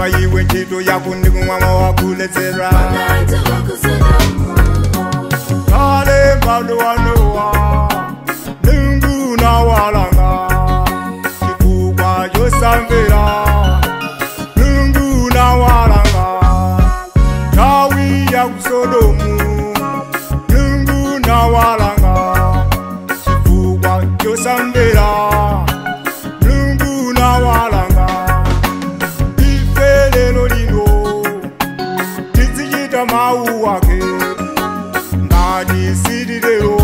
Oma iwe ntchito yako ndi kumwamo wakuledzera. Kale mbado wanowa Mungu nawalanga chifukwa chosamvera. Mungu nawalanga nthawi ya ku Sodomu. Mungu nawalanga chifukwa chosamvera. Mungu nawalanga ife lero lino tizichita mawu ake ngati sitilero.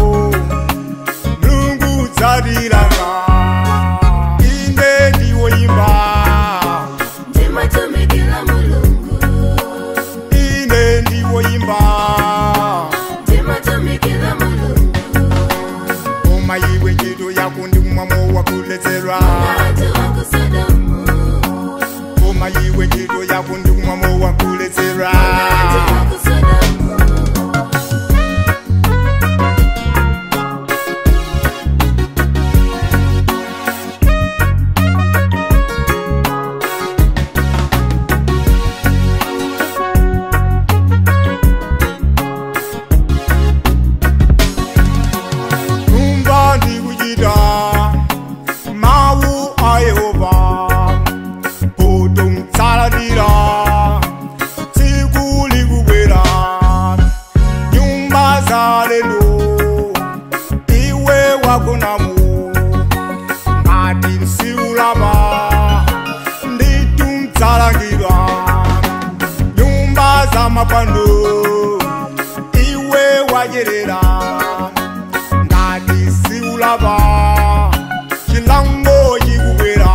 Mulungu dzatilanga. Ine ndiwoyimba ndimatumikira Mulungu. Ine ndiwoyimba ndimatumikira Mulungu. Oma iwe ntchito yako ndi kumwamo wakuledzera. Oma iwe ntchito yako ndi kumwamo wakuledzera. Numva ndikuchita mawu a Yehova potomtsalatira. Tsiku likubwera nyumba za lero iwe wagonamo ngati msiulapa nditumtsalangidwa. Nyumba za mapando iwe wadyerera ngati siulapa chilango chikubwera.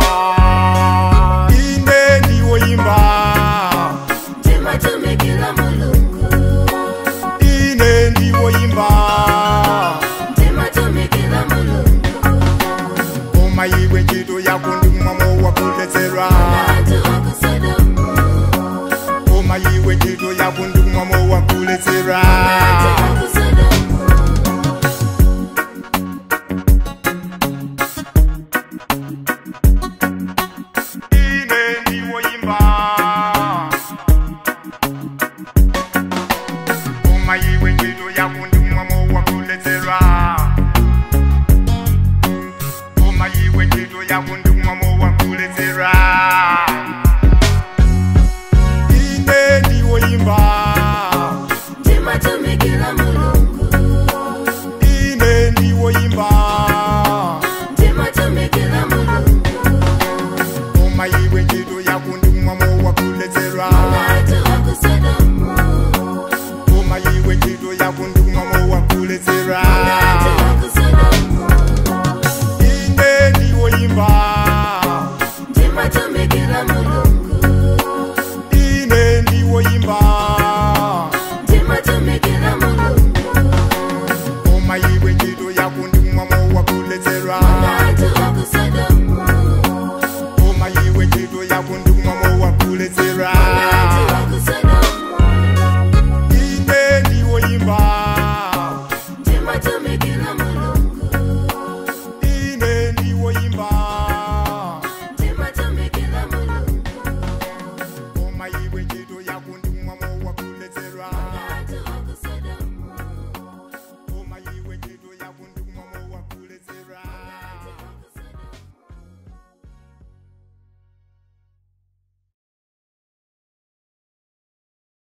Ine ndiwoyimba ndimatumikira Mulungu. Ine ndiwoyimba ndimatumikira Mulungu. Oma iwe ntchito yako ndi kumwamo wakuledzera. Oma iwe ntchito yako ndi kumwamo wakuledzera. Ine ndiwoyimba Oma iwe ntchito yako ndi kumwamo wakuledzera. Oma iwe ntchito yako ndi kumwamo wakuledzera. Ine ndiwoyimba ndimatumikira Mulungu. Ine ndiwoyimba ndimatumikira Mulungu. Oma iwe ntchito yako ndi kumwamo wakuledzera. Oma iwe ntchito yako ndi kumwamo wakuledzera. Ine ndiwoyimba ndimatumikira Mulungu. Ine ndiwoyimba ndimatumikira Mulungu. Oma iwe ntchito yako ndi kumwamo wakuledzera. Oma iwe ntchito yako ndi kumwamo wakuledzera. Ine ndiwoyimba ndimatumikira Mulungu.